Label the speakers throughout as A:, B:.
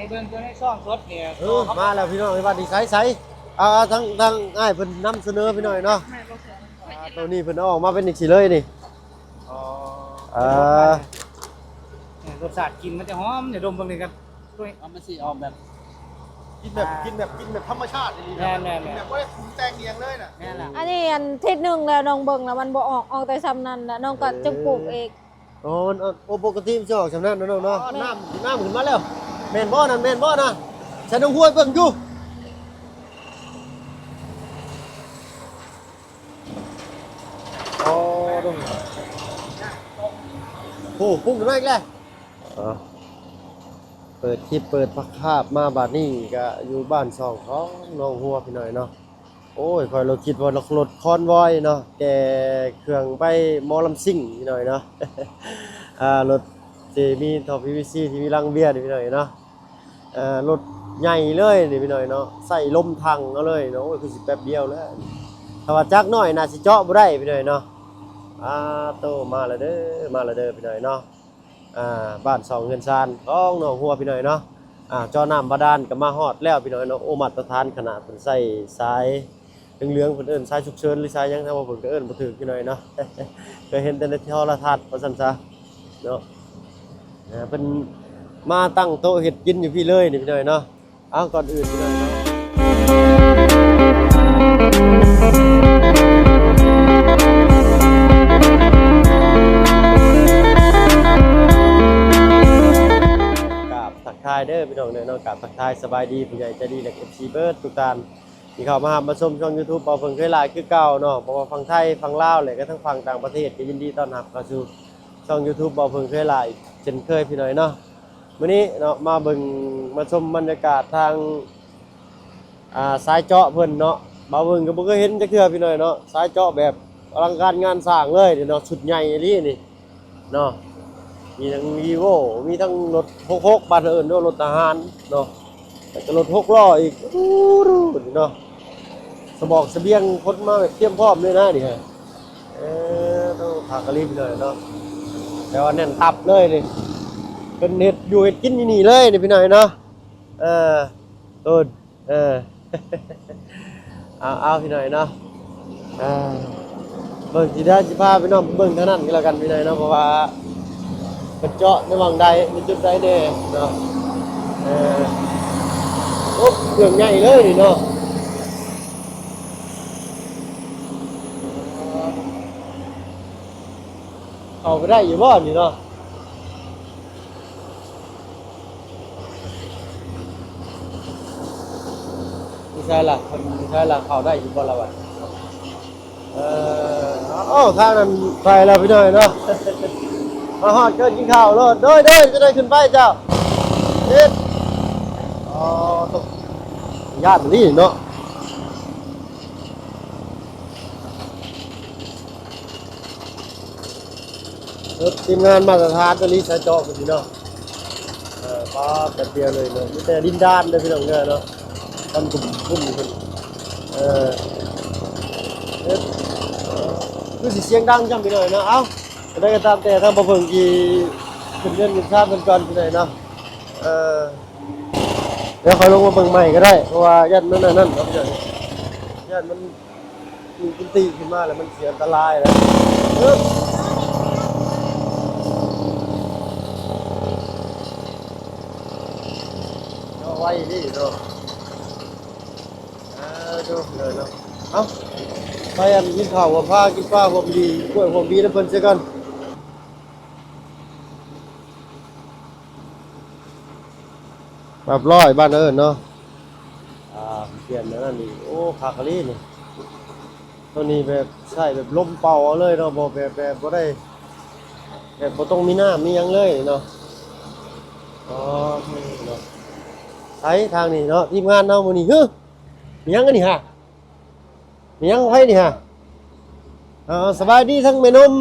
A: เบิ่งตัวในช่องสดเนี่ย
B: มาแล้วพี่น้องว่าดีไซส์ทั้งอ้ายเพิ่นนำเสนอพี่น้อยเนาะตัวนี้เพิ่นเอาออกมาเป็นอีกสิเลยนี่
A: รสชาติกินมันจะหอมเดี๋ยวดมเบิ่งเลยกันด้วยมันสิออกแบบ
B: กินแบบธรรมชาติดีนะแบบว่าปรุงแต่งเองเลยน่ะ
C: อันนี้อันทิศหนึ่งแล้วน้องเบิ่งแล้วมันบ่ออกแต่ซ้ำนั้นแล้วน้องก็จะปลูกเอง
B: ปกติมันจะออกสำนักน้องเนาะน้ำขึ้นมาแล้วแม่นบ่นะฉันต้องห้วยเบิ่งอยู่โอ้พุ่งขึ้นมาอีกแล้วเปิดคลิปเปิดพักคาบมาบาดนี้ก็อยู่บ้านซองของน้องหัวพี่หน่อยเนาะโอ้ยคอยเราคิดว่ารถคอนวอยเนาะแกเครื่องไปมอลำซิ่งพี่หน่อยเนาะรถที่มีท่อ PVC ที่มีรังเบียร์พี่หน่อยเนาะรถใหญ่เลยนี่พี่หน่อยเนาะใส่ลมทังเอาเลยเนาะโอ้ยคือสิแป๊บเดียวแล้วถ้าว่าจักหน่อยน่าสิเจาะบ่ได้พี่หน่อยเนาะโตมาแล้วเด้อพี่หน่อยเนาะบ้าน2เงินซานของน้องหัวพี่หน่อยเนาะจอน้ำบาดาลก็มาฮอดแล้วพี่หน่อยเนาะโอมาตรฐานขนาดเพิ่นใส่สายเหลืองๆเพิ่นเอิ้นสายฉุกเฉินหรือสายหยังถ้าว่าเพิ่นก็เอิ้นบ่ถูกพี่หน่อยเนาะ เคยเห็นแต่ในโทรทัศน์ว่าซั่นซะเนาะเพิ่นมาตั้งโต๊ะเฮ็ดกินอยู่พี่เลยนี่พี่หน่อยเนาะก่อนอื่นพี่หน่อยเนาะทักทายเด้อพี่น้องเนาะกับทักทายสบายดีผู้ใหญ่ใจดีและ FC เบิร์ดทุกท่านที่เข้ามาชมช่อง YouTube เป่าเพิ่งเคยหลายคือเก่าเนาะเพราะว่าฝั่งไทยฝั่งลาวและก็ทั้งฝั่งต่างประเทศก็ยินดีต้อนรับเข้าสู่ช่อง YouTube เป่าเพิ่งเคยหลายเช่นเคยพี่น้อยเนาะมื้อนี้เนาะมาเบิ่งมาชมบรรยากาศทางสายเจาะเพิ่นเนาะมาเบิ่งก็บ่เคยเห็นจักเทื่อพี่น้อยเนาะสายเจาะแบบอลังการงานสร้างเลยเนาะชุดใหญ่อีหลีนี่เนาะมีทั้งวีโวมีทั้งรถ66บ้านเอิ้นรถทหารเนาะแล้วก็รถ6ล้ออีกเนาะสมองเสบียงคนมาแบบเตรียมพร้อมเลยนะนี่ฮะต้องพากะลิบเลยเนาะแต่ว่าแน่นตับเลยนี่เป็นเห็ดอยู่เห็ดกินนี่เลยนี่พี่หน่อยเนาะต้นเอาพี่หน่อยเนาะเบิ่งสิได้สิพาไปเนาะเบิ่งเท่านั้นก็แล้วกันพี่หน่อยเนาะเพราะว่าเป็นเจาะในวังใดในจุดใดเด้เนาะโอ้เครื่องใหญ่เลยนี่เนาะเอาไปได้อยู่บ่นี่เนาะไม่ใช่ล่ะเข้าได้อยู่บ่ละวะข้าวนั้นไปแล้วพี่หน่อยเนาะมาฮอดเกินกินข้าวรถโดยจะได้ขึ้นไปเจ้าเฮ็ดตกญาตินี่เนาะทีมงานมาตรฐานตัวนี้ใช้เจาะกันพี่น้องป้าแต่เดียวเลยเนาะมีแต่ดินด้านเลยพี่น้องเนาะทำกลุ่มคนคือสิเสียงดังจังพี่น้อยเนาะเอ้าจะได้ก็ตามแต่ทางบ่เพิ่งกี่ขึ้นเงินชาติเป็นก่อนพี่น้อยเนาะเดี๋ยวค่อยลงมาเบิ่งใหม่ก็ได้เพราะว่ายันนั่นครับพี่น้อยยันมันมีพื้นที่ขึ้นมาแล้วมันเสียอันตรายแล้วไว้นี่เนาะดูเลยเนาะเอ้าไปอันกินข้าวหัวผ้ากินปลาหัวดีกล้วยหัวบีแล้วเพิ่นเสียกันแบบร้อยบ้านเนาะเปลี่ยนนั่นนี่โอ้คาคารีนี่ตัวนี้แบบใช่แบบลมเป่าเลยเนาะบ่แบบบ่ได้แบบบ่ต้องมีน้ำมีหยังเลยเนาะเนาะใช้ทางนี้เนาะทีมงานเนาะมื้อนี้มีหยังกันนี่ฮะมีหยังไผนี่ฮะสบายดีทั้งแม่นม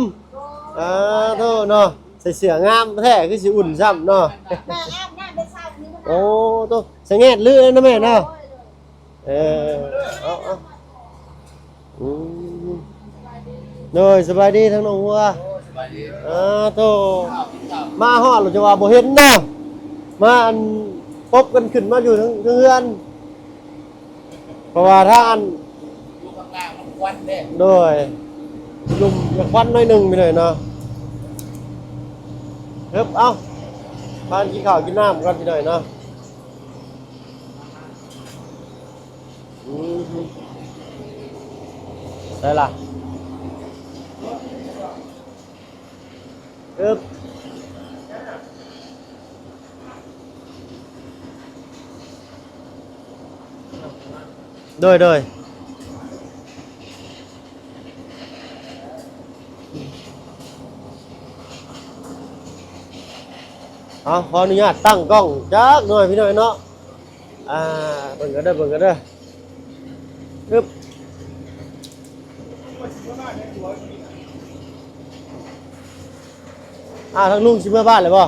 B: โธ่เนาะใส่เสื้องามแท้คือสิอุ่นซ้ำเนาะแม่อาบน้ำได้เช้านี้โอ้โตสะแงดลือนะแม่เนาะโดยสบายดีทั้งน้องหัวสบายดีโตมาฮอดหรือจะว่าบ่เห็นเนาะมาอัน ปบกันขึ้นมาอยู่ทั้งเรือนเพราะว่าถ้าอัน
A: อยู่ข้างล่างมันควันเด้
B: โดยลุมอยากควันหน้อยหนึงไปหน่อยเนาะเฮ้ยเอ้าพานกินข้าวกินน้ำกันไปหน่อยเนาะได้ล่ะเอ๊บโดยเอาขออนุญาตตั้งกล้องจักหน่อยพี่หน่อยเนาะเบิ่งกันเด้อปึ๊บทั้งลุงสิเมื่อบ้านเลยบ่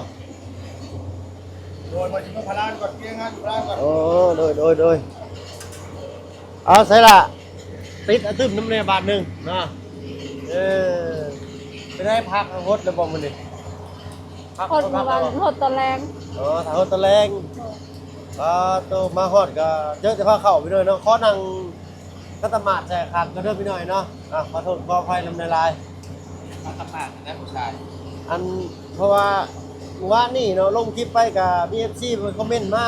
A: โดยมาถึงพลานก่อนเกียงงานอยู่ร้านก่อน
B: โอ้โดยเอาใส่ละติดตึ้มน้ำในบาทหนึ่งนะไปได้พักฮดแล้วบอกมันดิพัก
C: ฮอดเมื่อวานฮอดตอนแรง
B: ถ้าฮดตะแรงโตมาฮอดก็เยอะจะพาเข้าไปด้วยเนาะขอนั่งคัตมาดใส่ขาดก็เริ่มไปหน่อยเนาะขอโทษขออภัยลำในลาย
A: มาทำงานได้ผู้ชาย
B: อันเพราะว่าว่านี่เนาะลงคลิปไปกับ BFC มันคอมเมนต์มา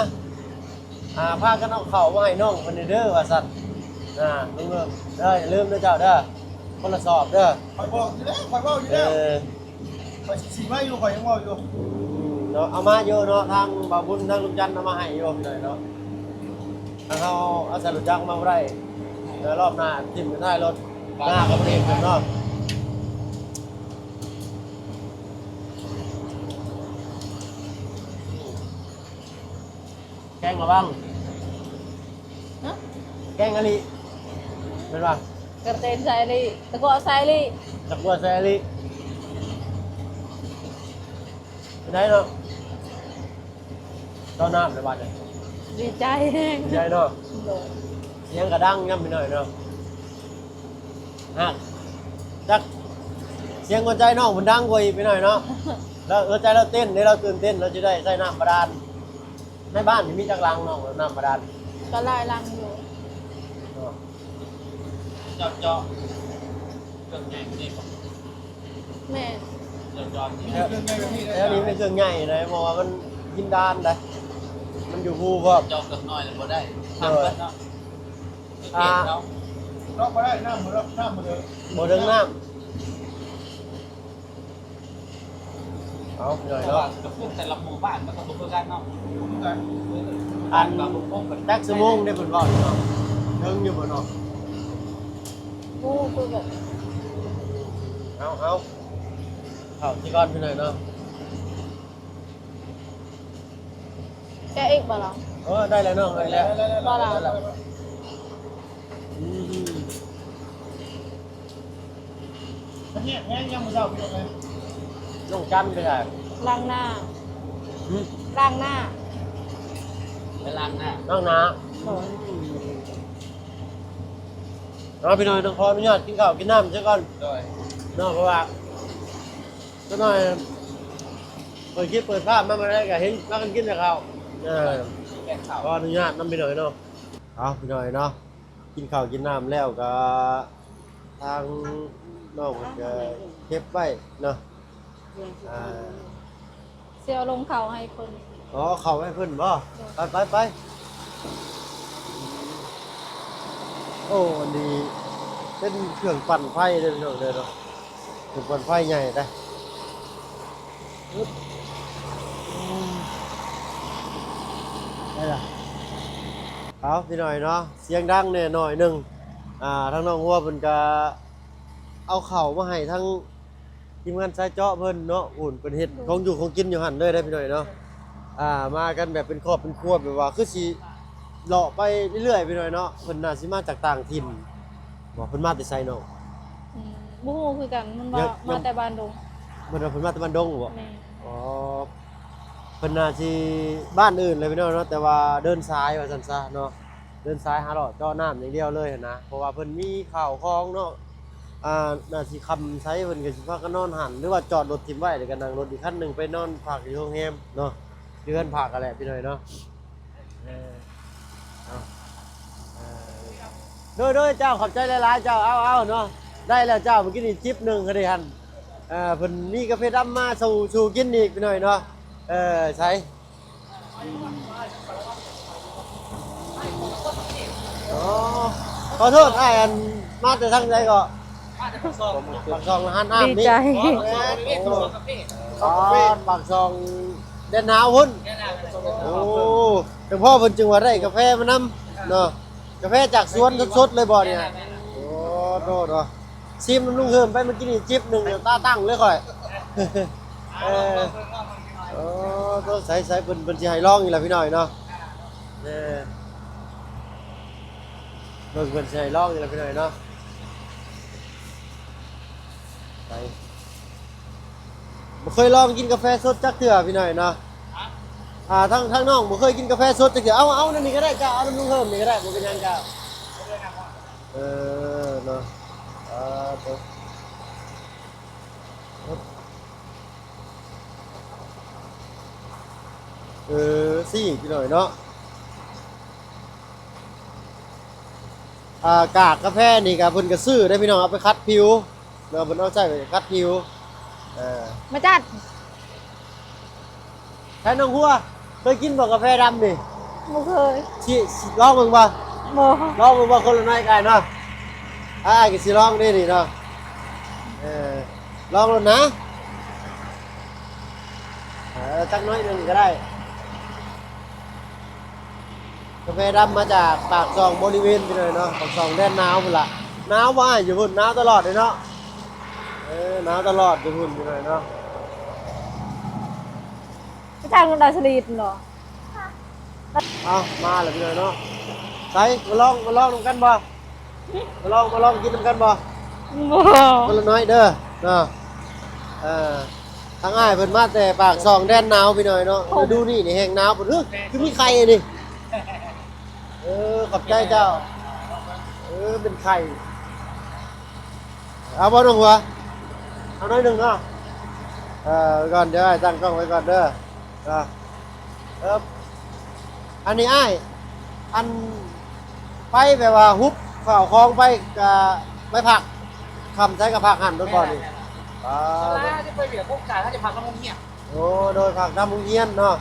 B: พากันเอาเข่ามาให้น้องคนเด้อว่าสั่นลุงเริ่มอย่าลืมเด้อเจ้าเด้อคนละสอบเด้อ
A: คอยบอกอยู่แล้วคอยบอกอยู่แล้วคอยสีไม้อยู่คอยยังบอกอยู่
B: เนาะเอามาเยอะเนาะทางบ่าวบุญทางลุงจันทร์เอามาให้โยมหน่อยเนาะทางเขาเอาใส่รถจักรมาบ่ได้เดี๋ยวรอบหน้าทิ่มกันท้ายรถหน้าก็บ่ได้ขึ้นเนาะแกงมาบ้าง
C: ฮะ
B: แกงอะไรเป็นป่ะ
C: กระเตนใส่ลิตะโกใส่ลิ
B: จักบัวแซลิเป็นไงเนาะต้อนน้ำในบ้านเนี่ย
C: ดีใจแฮง
B: ใหญ่เนาะ
C: โดย
B: เสียงกระดังย่ำไปหน่อยเนาะจักเสียงหัวใจน้องมันดังกว่าอีกไปหน่อยเนาะแล้วหัวใจเราเต้นเราตื่นเต้นเราจะได้ใส่น้ำบาดาลในบ้านมีจักรังน้องน้ำบาดาล
C: ก็ไล่ลังอยู่
A: เจาะเครื่องใหญ่นี่ผม
C: แม่
A: เจาะนี่เครื่องใหญ่แบบนี้เลย
B: แล้วนี้เป็นเครื่องใหญ่เลยเพราะว่ามันกินดานเลยมันอยู่ภูพร้อม
A: เจาะเครื่องน้อยเลยบ่ได้ทำกันเนาะเราบ่ได้น้ำมือเลย
B: โบเดิงน้ำเอาหน่อย
A: แต่
B: เนาะ
A: ว่ากับพวกแต่ละหมู่บ้านมันก็บ่คือกันเนาะกัน
B: อัน
A: กับพวกกัน
B: จักสมงได้ผลบ่อยเนาะเดิงอยู่บ่เนาะ
C: กูคือแบบ
B: เอาเข้าที่ก้อนไปหน่อยเนาะ
C: แกอีกบ่ล่ะ
B: ได้แล้วเนาะได้แล้ว
C: บ่ล่ะ
A: เนี่ยแห้งยังมือเจ้าพี่เลย
B: น้องจันไปได้
C: ล้างหน้าล้างหน้า
A: ไปล้างหน้า
B: น้องนา
C: โดย
B: เอาไปหน่อยต้องขออนุญาตกินข้าวกินน้ำซะก่อน
A: โดย
B: เนาะเพราะว่าก็หน่อยเปิดคลิปเปิดภาพมาได้ก็เห็นมากันกินแต่ข้าว
A: แกงข้าว
B: ขออนุญาตนำไปหน่อยเนาะเอาไปหน่อยเนาะกินข้าวกินน้ำแล้วก็ทางน้องก็เก็บไว้เนาะ
C: เสียวลงเขาให้คน
B: เข้าให้เพิ่นบ่ไปโอ้อันนี้เป็นเครื่องปั่นไฟเด้อเนาะเครื่องปั่นไฟใหญ่เด้อได้ล่ะเอาพี่หน่อยเนาะเสียงดังแน่หน่อยหนึงทั้งน้องหัวเพิ่นก็เอาข้าวมาให้ทั้งทีมงานสายเจาะเพิ่นเนาะอุ่นเพิ่นเฮ็ดของอยู่ของกินอยู่หั่นเลยได้พี่หน่อยเนาะมากันแบบเป็นครอบเป็นครัวแบบว่าคือสิเลาะไปเรื่อยๆไปหน่อยเนาะเพิ่นน่าสิมาจากต่างถิ่นบ่เพิ่นมาแต่ไสเนาะ
C: บูฮูคือกันมันมาแต่บ้านดง
B: เพิ่นว่าเพิ่นมาแต่บ้านดงบ่
C: แม่
B: อ๋อเพิ่นน่าสิบ้านอื่นเลยพี่น้องเนาะแต่ว่าเดินซ้ายว่าซั่นซะเนาะเดินซ้ายหาเลาะเจาะน้ำอย่างเดียวเลยหั่นนะเพราะว่าเพิ่นมีข้าวของเนาะน่าสิคำใช้เพิ่นก็สิพากันนอนหันหรือว่าจอดรถทิ้งไว้แล้วก็นั่งรถอีกคันหนึงไปนอนพักอยู่โรงแรมเนาะเดือนพักกันแหละพี่น้อยเนาะ โดยเจ้าขอบใจหลายๆเจ้าเอาเนาะได้แล้วเจ้าเมื่อกี้นี่จิ๊บหนึ่งก็ได้หันเพิ่นมีกาแฟดำมาสู่กินอีกไปหน่อยเนาะใช่อ๋อขอโทษอ้ายอันมาแต่ทางใดก็ปากซองหันอ้าม
C: ดี
B: นี่
C: ใจ
B: ปากซองเดนหนาวพุ่นโอ้แต่พ่อเพิ่นจึงว่าได้กาแฟมานำเนาะกาแฟจากสวนสดๆเลยบ่เนี่ยโอ้โดดว่ะซิมน้ำลุงเฮิมไปเมื่อกี้นี่จิ๊บหนึ่งเดี๋ยวตาตั้งเลยค่อยโอ้ต้องใส่เพิ่นสิให้ลองอีกแล้วพี่น้อยเนาะเพิ่นสิให้ลองอีกแล้วพี่น้อยเนาะไปบ่เคยลองกินกาแฟสดจักเทื่อพี่น้อยเนาะทั้งน้องบ่เคยกินกาแฟสดจักเทื่อเอานั่นนี่ก็ได้จ้าเอาน้ำลุงเฮิมนี่ก็ได้บ่เป็นหยังจ้าเนาะตัวสี่พี่หน่อยเนาะกากกาแฟนี่กับเพิ่นก็ซื้อได้พี่น้องเอาไปคัดผิวเนาะเพิ่นเอาใช้ไปคัดผิว
C: มาจัด
B: แทนน้องหัวเคยกินบ่กาแฟดำนี่
C: บ่เคย
B: สิลองเบิ่งบ่
C: บ่
B: ลองเบิ่งบ่คนละน้อยกันเนาะก็สิลองได้นี่เนาะลองแล้วนะจักน้อยหนึงก็ได้กาแฟดำมาจากปากซองบริเวณไปเลยเนาะปากซองแดนหนาวพุ่นละหนาวว่าอยู่พุ่นหนาวตลอดเลยเนาะหนาวตลอดอยู่พุ่นไปเลยเนาะ
C: ไปทางดาสลีดเหรอ
B: เอามาเลยไปเลยเนาะใส่มาลองนำกันบ่มาลองกินนำกันบ่
C: บ่
B: คนละน้อยเด้อเนาะทางอ้ายเพิ่นมาแต่ปากซองแดนหนาวไปหน่อยเนาะดูนี่แห้งหนาวพุ่นคือมีไข่นี่ขอบใจเจ้าเป็นไข่เอาบ่น้องหัวเอาน้อยหนึ่งเนาะก่อนเดี๋ยวตั้งกล้องไว้ก่อนเด้ออันนี้อ้ายอันไปแบบว่าฮุบฝ่าวคลองไปกับไม่ผักคำใช้กับผักหั่นด้วยก่อนนี่
A: ถ้าจะไปเบียดพวกจ่ายถ้าจะพักน้ำมันเงียบ
B: โอ้โดยผักดำมุงเฮียนเนาะ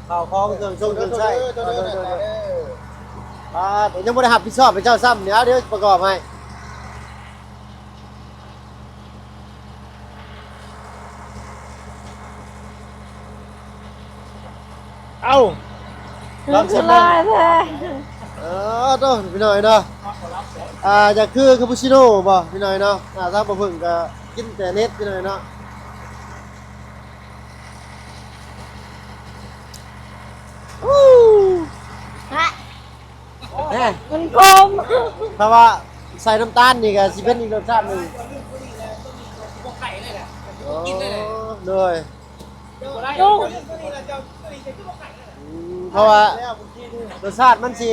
B: ฝ่าวคลองเครื่องชงเครื่องใช้เดี๋ยวยังไม่ได้หับผิดชอบเป็นเจ้าซ้ำเดี๋ยวประกอบให้เอาลองชิมเลยต้องพี่หน่อยเนาะจะคือคาปูชิโน่บ่พี่หน่อยเนาะถ้าบ่เพิ่งก็กินแต่เน็ตพี่หน่อยเนาะ
C: มันกลม
B: ถ้าว่าใส่น้ำตาลนี่ก็สิเป็นอีกรสชาติหนึ่ง
A: พวกไข่เลยแหละ
B: กินได้เลย
C: ลูก
B: เพราะว่ารสชาติมันสิ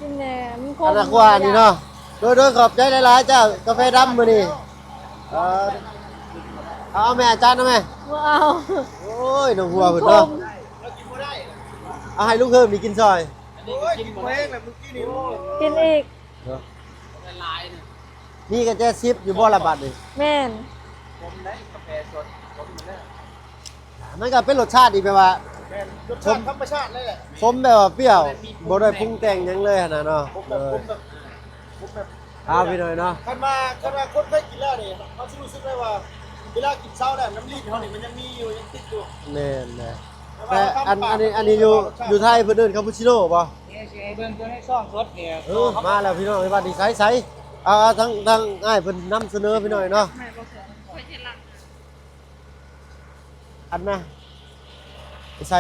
C: กินแหนมค
B: อันละกว่านี่เนาะโดยขอบใจหลายๆเจ้ากาแฟดำมื้อนี้เอาแม่จานนะแม่
C: บ่เอา
B: โอ้ยน้องหัวเพิ่นเนาะเอาให้ลูกเพิ่มนี่กินซอย
A: กินเองแบบเมื่อกี้นี่
C: กินอีก
A: ลายเนี่ย
B: นี่ก็จะซิปอยู่บ่ละบาทนี่
C: แม่น
A: ผมได้กาแฟสดผมมาแล้ว
B: มันก็เป็นรสชาติอีกแบบว่า
A: เป็นรสชาติธรรมชาติเลยแหละ
B: สมแบบว่าเปรี้ยวบ่ได้ปรุงแต่งหยังเลยหั่นน่ะเนาะ
A: ผมแบบ
B: เอาพี่หน่อยเนาะ
A: คันมาคนเคยกินแล้วนี่เขาสิรู้สึกได้ว่าเวลากินเช้าแล้วน้ำรีดเขานี่มันยังมีอยู่ยังติดอยู่
B: แม่นแหละแต่อันนี้อยู่ไทยเพิ่นเอิ้นคาปูชิโน่บ่
A: เบิ่งตัวให้ซ่องสดเนี่ย
B: มาแล้วพี่น้องในบ้านนี้ใสเอาทั้งอ้ายเพิ่นนำเสนอพี่หน่อยเนาะอันน่ะใส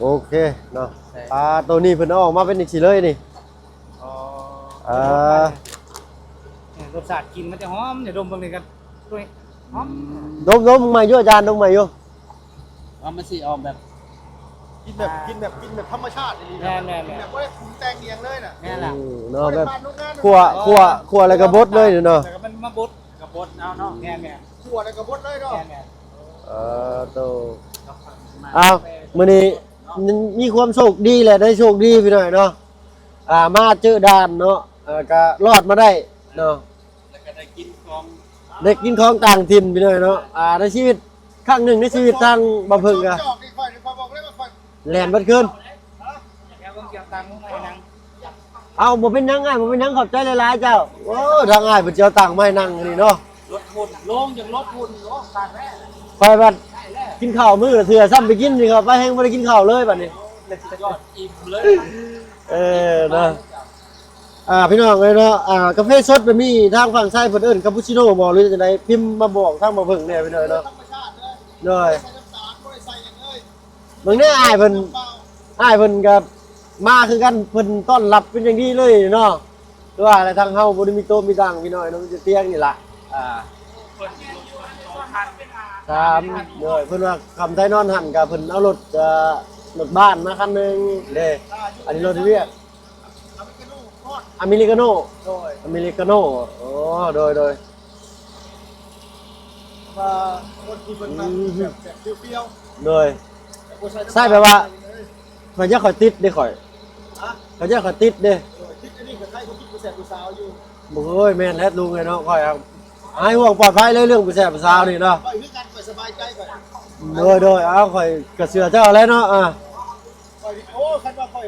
B: โอเคเนาะตัวนี้เพิ่นเอาออกมาเป็นอีกสิเลยนี่รสชาติกินมันจะหอมเดี๋ยวดมเบิ่งนี่กันด้วยหอมดมมาอยู่อาจารย์ดมมาอยู่มันสิออกแบบกินแบบธรรมชาตินี่แม่แบบบ่ได้ปรุงแต่งเองเลยน่ะแม่ล่ะเนาะแบบคั่วอะไรก็บดเลยเนาะแต่ก็มันมาบดกับบดเอาเนาะแม่คั่วอะไรก็บดเลยเนาะโต อ้าวมื้อนี้มีความโชคดีแหละได้โชคดีพี่น้อยเนาะมาเจอด่านเนาะก็รอดมาได้เนาะ
A: แล้วก็ได้กินของ
B: ได้กินของต่างถิ่นพี่น้อยเนาะในชีวิตครั้งหนึ่งในชีวิตทางบ่เพิ่งก็แล่นบัดคืน
A: แล้วก็เกี่ยวตังค์ให้นาง
B: เอาบ่เป็นหยังไงบ่เป็นหยังขอบใจหลายๆเจ้าโอ้ทางอ้ายเพิ่นสิเอาตังค์มาให้นั่งนี่เนาะ
A: รถพุ่นลงจากรถพุ่นโอ้ขาดแม่
B: ไปบัดกินข้าวมื้อละเทื่อซ้ำไปกินนี่ครับไปแฮงบ่ได้กินข้าวเลยบัดนี้
A: ยอดอิ่มเลย
B: เนาะพี่น้องเลยเนาะกาแฟสดแบบนี้ทางฝั่งซ้ายเพิ่นเอิ้นคาปูชิโน่บ่หรือจังไดพิมพ์มาบอกทางบ่เพิ่งแหน่พี่น้องเนาะเด้เบิ่งแน่อ้ายเพิ่นก็มาคือกันเพิ่นต้อนรับเป็นอย่างดีเลยเนาะคือว่าอะไรทางเฮาบ่ได้มีโต๊ะมีตังพี่น้อยเนาะมันจะเตียงนี่ล่ะ
A: เพิ่น2,000
B: 3เด้อเพิ่นว่าคำไทยนอนหั่นก็เพิ่นเอารถบ้านมาคันนึงเด้อันนี้รถที่เรียกอเมริกาโน่อเมริกาโน่อ๋อโดย
D: ว่าคนที่เป็นแบบเปรี้ยว
B: โดยใช่แปลว่าข่อยจะข่อยติดเด้ข่อย
D: ๆอ่ะ
B: ข่อยจะข่อยติดเด้
D: คิดอันนี้กับใครคนที่กูแสบกูสาวอยู่
B: บ่เอ้ยแม่นแล้วลุงเลยเนาะข่อยครับให้ห่วงปลอดภัยเลยเรื่องผู้แสบผู้สาวนี่เนาะ
D: ไปด้วยกันไปสบายใจไป
B: โดยเอาข่อยก็เสือเจ้าแล้วเนาะ
D: ไปโอ้คันว่าคอย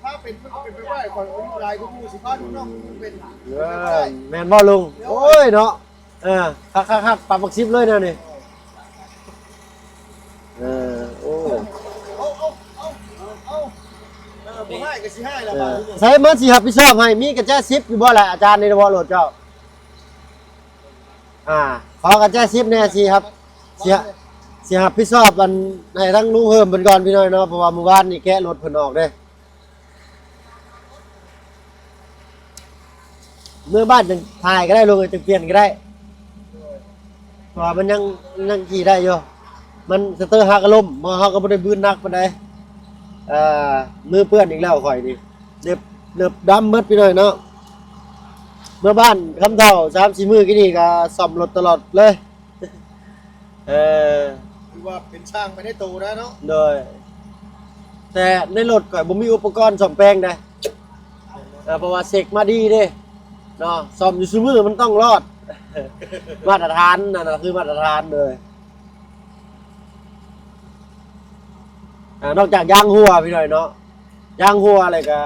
D: ถ้าเป็นมันเป็นไปได้คอยอายุหลายกูสิพาดูน้องเป็น
B: แม่นบ่ลุงโอ้ยเนาะคักปรับบัก10เลยนะนี่โอ้
D: เอาบ่ให้ก็สิให้ละบาท
B: ใช้มันสิรับผิดชอบให้มีกระแจ10อยู่บ่ล่ะอาจารย์ในบ่โหลดเจ้าขอกระแจ10แน่สิครับสิรับผิดชอบอันให้ทั้งลุงเพิ่มเพิ่นก่อนพี่น้อยเนาะเพราะว่าเมื่อวานนี่แกะรถเพิ่นออกเด้เมื่อบ้านจังถ่ายก็ได้ลงจังเปลี่ยนก็ได้เพราะว่ามันยังขี่ได้อยู่มันสเตอร์หักลมบ่เฮาก็บ่ได้บื้นนักปานใดมือเปื้อนอีกแล้วข่อยนี่เล็บดำหมดพี่น้อยเนาะเมื่อบ้านคำเท่า 3-4 มื้อกี่นี่ก็ซ่อมรถตลอดเลย
D: คือว่าเป็นช่างไม่ได้โตนะเนาะ
B: โดยแต่ในรถข่อยบ่มีอุปกรณ์ซ่อมแปลงได้เพราะว่าเซ็กมาดีเด้เนาะซ่อมอยู่ซุมื้อมันต้องรอด มาตรฐานนั่นน่ะคือมาตรฐานเลยนอกจากยางหัวพี่หน่อยเนาะยางหัวอะไรก็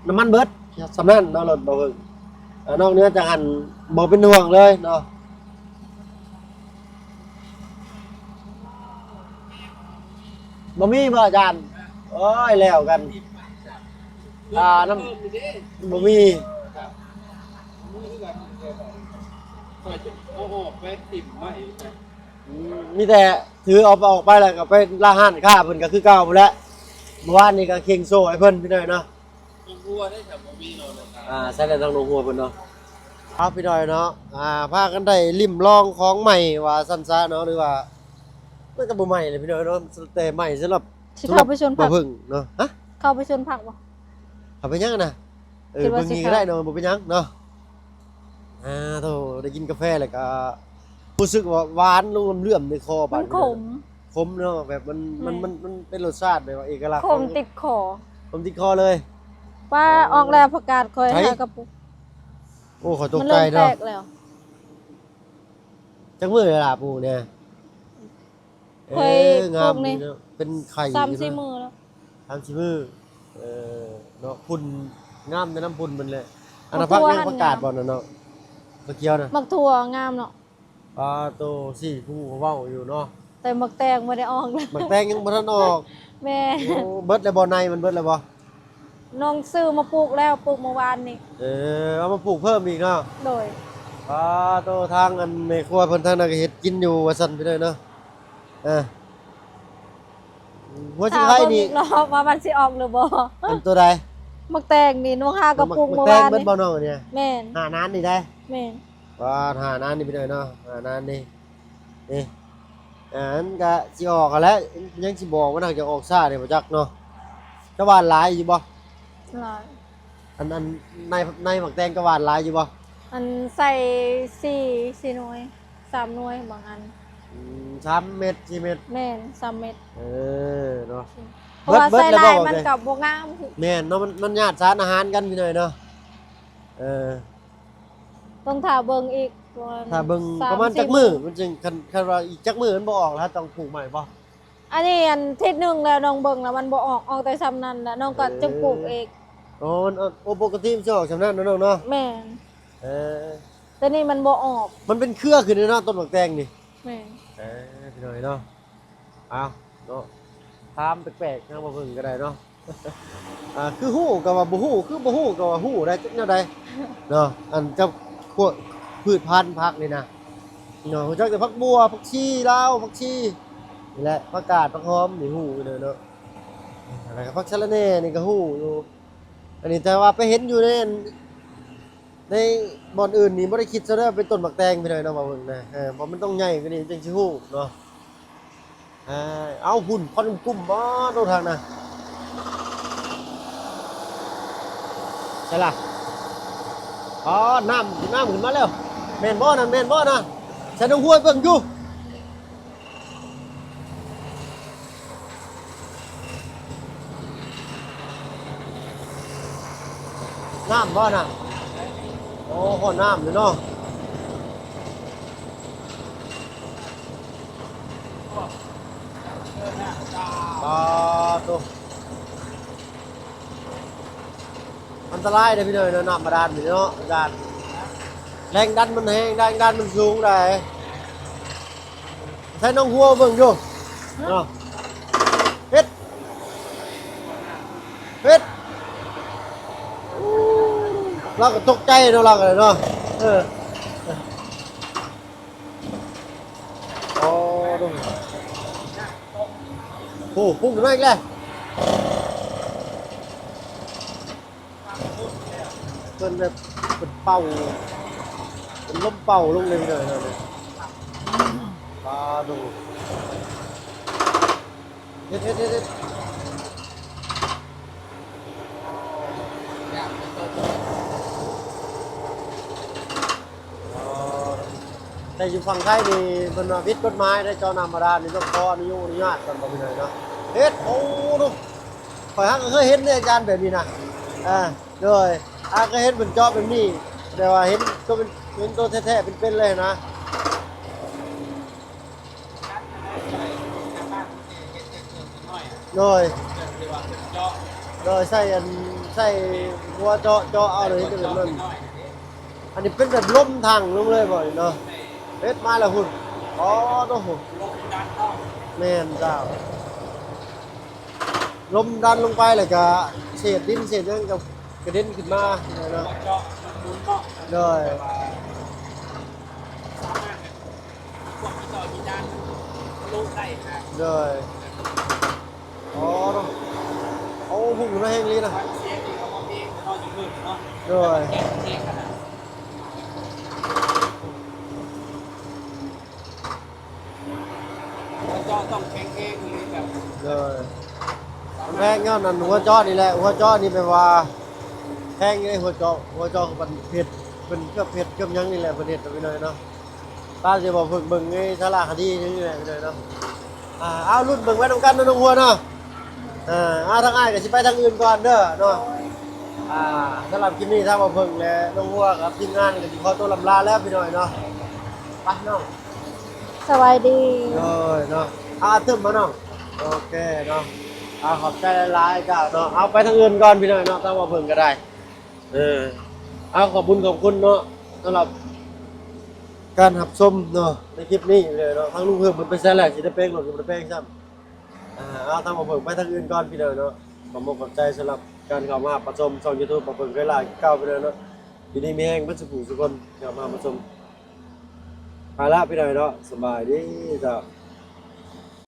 B: น้ำมันเบิดสำนันเนาะรถบ่เพิ่งนอกเนื้อจากหันบ่เป็นห่วงเลยเนาะบ่มีบ่อาจารย์โอ้ยแล้วกันน้ำบ่มี
A: โอ้โหไปติ่มไว้
B: มีแต่ถือเอาออกไปแล้วก็ไปล่าห้านค่าเพิ่นก็คือเก่าหมดแล้วเมื่อวานนี้ก็เข่งโซ่ให้เพิ่นพี่หน่อยเนาะ
A: หัวได้แต่บ่มีโลเลย
B: ใส่ได้ทางลงหัวเพิ่นเนาะครับพี่หน่อยเนาะพากันได้ลิ้มลองของใหม่ว่าซั่นซะเนาะหรือว่ามันก็บ่ใหม่เลยพี่หน่อยเนาะแต่ใหม่สำหรับ
C: สิเข้าไปชวนผั
B: บ่
C: ก
B: พึ่งเนาะฮะ
C: เข้าไปชวนผักบ่
B: เอาไปยังน่ะ
C: คิดว่า
B: เบิ่ง
C: สิ
B: นี้
C: เข้า
B: ก็ได้เนาะบ่เป็นหยังเนาะโธ่ได้กินกาแฟแล้วก็รู้สึกว่าหวานลงเลื่อมในคอ
C: มั
B: บาด
C: นขม
B: ขมเนาะแบบมันเป็นรสชาติแบบว่าเอกลักษณ์
C: ขมติดคอ
B: ผมติดคอเลย
C: ว่าออกแล้วประกาศคอย
B: ใช่
C: หากระปุก
B: โอ้ขอตก
C: มัน
B: ใจ
C: เริ่มแต
B: เนาะ
C: กแล้ว
B: จังมือเลยล่ะปูเนี่ย
C: เคย
B: งาม
C: ปลูกนี่
B: ดีเนาะเป็นไข่
C: 3-4 มื้อแล้ว
B: 3-4มือเนาะพุ่นงามในน้ำพุ่นมันเลยอันนั้นพักยังประกาศบ่เนาะตะเกียวนะ
C: มักถั่วงามเนาะ
B: โตสี่ผู้เขาเว้าอยู่เนาะ
C: แต่มักแตงบ่ได้ออกเลย
B: มันแตงยังบ่ทันออก
C: แม่
B: โอ้เบิดแล้วบ่ในมันเบิดแล้วบ่
C: น้องซื้อมาปลูกแล้วปลูกเมื่อวานนี่
B: เอามาปลูกเพิ่มอีกเนาะ
C: โดย
B: โตทางอันแม่ครัวเพิ่นทางนั้นก็เฮ็ดกินอยู่ว่าซั่นไปเลยเนาะหัวสิไข่นี่
C: ถามเบิ่งอีกรอบว่ามันสิออกหรือบ่
B: เป็นตัวใด
C: มักแตงนี่น้องหากระปุกเมื่อ
B: แตง
C: วาน
B: เบิด
C: นี่
B: บ่เนาะเนี่ย
C: แม่น
B: หานานนี่ได้
C: แม่น
B: หานานนี่ไปเลยเนาะหานานนี่อันก็สิออกกันแล้วยังสิบอกว่าน่าจะออกซ่าเนี่ยบ่จักเนาะกะหวานหลายอยู่บ่
C: หลาย
B: อันในหมักแตงกะหวานหลายอยู่บ่
C: อันใส่4หน่วย3หน่วยบางอัน
B: 3 เมตร4 เมตร
C: แม่น3เม็ด
B: เนาะ
C: เพราะว่าใส่ลายมัน
B: เบิด
C: ก็บ่งาม
B: แม่นเนาะมันญาติสารอาหารกันพี่น้อยเนาะ
C: ต้องท่าเบิ่งอีก
B: ถ้าเบิ่งประมาณจักมื้อมันจึงคันว่าอีกจักมื้อมันบ่ออกแล้วต้องปลูกใหม่บ่
C: อันนี้อันทิศหนึงแล้วน้องเบิ่งแล้วมันบ่ออกแต่ซ้ำนั้นแล้วน้องก็จะปลูกเอง
B: อ๋อปกติมันสิออกสำนั้นเนาะน้องเนาะ
C: แม่น
B: เออ
C: แต่นี่มันบ่ออก
B: มันเป็นเครือขึ้นเนาะต้นบักแตงนี่
C: แม่น
B: พี่น้อยเนาะเอาเนาะถามแปลกๆนะบ่เพิ่งก็ได้เนาะ คือฮู้ก็ว่าบ่ฮู้คือบ่ฮู้ก็ว่าฮู้ได้จักแนวใดเนาะอันกับพวกพืชพันธุ์ผักนี่นะเนาะฮู้จักแต่ผักบัวผักชีลาวผักชีนี่แหละผักกาดผักหอมนี่ฮู้อยู่เด้อเนาะอะไรก็ผักสะระแหน่นี่ก็ฮู้อยู่อันนี้แต่ว่าไปเห็นอยู่ในบ่อนอื่นนี่บ่ได้คิดซะเด้อเป็นต้นบักแตงพี่น้อยเนาะว่าเพิ่นนะเพราะมันต้องใหญ่กว่านี้จังสิฮู้เนาะเอาหุ่นควันกุ้มบ่โดนทางน่ะใช่ล่ะอ๋อน้ำขึ้นมาแล้วแม่นบ่นะใส่น้องห้วยเบิ่งอยู่น้ำบ่น่ะโอ้โหน้ำอยู่เนาะตัวอันตรายเลยพี่น้อยเนาะน้ำบาดาลนี่เนาะอาจารย์แรงดันมันแรงแรงดันมันสูงได้ใช้น้องหัวเบิ่งอยู่เนาะเฮ็ดเราก็ตกใจเนาะเราก็เนาะโอ้ดูโอ้พุ่งขึ้นมาอีกแล้วเป็นแบบเป็นเป่าเป็นลมเป่าลงเลยเลยปลาดูเด็ดแต่อยู่ฝั่งไทยนี่เป็นวิทย์กฎหมายได้เจ้านำมาดานนี่ต้องขออนุญาตกันบ่มีเลยเนาะเฮ็ดโอ้ดูข่อยฮักเคยเห็นในอาจารย์แบบนี้นะโดยเคยเห็นเป็นจอบแบบนี้แต่ว่าเห็นตัวแท้ๆเป็นเลยนะโดยใส่หัวเจาะเอาเลยจะเป็นนั่นอันนี้เป็นแบบล้มทางลงเลยบ่อยเนาะเฮ็ดมาแล้วหุ่นอ๋อโอ้โหแม่นเจ้าลมดันลงไปเลยก็เศษดินเศษนั่นกับกระเด็นขึ้นมาเนาะโดยโดยอ๋อโอ้พุ่งมาแห้งเลยนะโดย
A: ต้องแข็งเองเลยแบบ
B: เลยแพงเงี้ยนั่นหัวจอนี่แหละหัวจอนี่แปลว่าแพงเลยหัวจอมันเผ็ดเป็นเกือบเผ็ดเกือบยังนี่แหละประเด็นไปหน่อยเนาะตาจะบอกฝึกเบิ่งไอ้สาราคดีนี่แหละไปหน่อยเนาะเอารุ่นเบิ่งไว้ตรงกันนะน้องหัวเนาะทางอ้ายก็สิไปทางอื่นก่อนเด้อเนาะสำหรับคลิปนี้ถ้ามาเบิ่งแล้วน้องหัวกับทีมงานก็สิขอตัวลำลาแล้วพี่หน่อยเนาะไปน้อง
C: สวัสดี
B: เนาะตึมมาน้องโอเคเนาะขอบใจหลายๆจ้าเนาะเอาไปทางอื่นก่อนพี่หน่อยเนาะถ้ามาเบิ่งก็ได้ขอบคุณเนาะสำหรับการรับชมเนาะในคลิปนี้เลยเนาะทั้งลุงเพิ่มมันเป็นแซ่แหลกสิได้เป้งหลดมันได้เป้งซ้ำถ้ามาเบิ่งไปทางอื่นก่อนพี่หน่อยเนาะขอบใจสำหรับการเข้ามารับชมช่อง YouTube มาเบิ่งเวลาเก่าไปเลยเนาะทีนี้มีแห้งมันสุขุสุคนเข้ามารับชมไปละพี่หน่อยเนาะสบายดีจ้า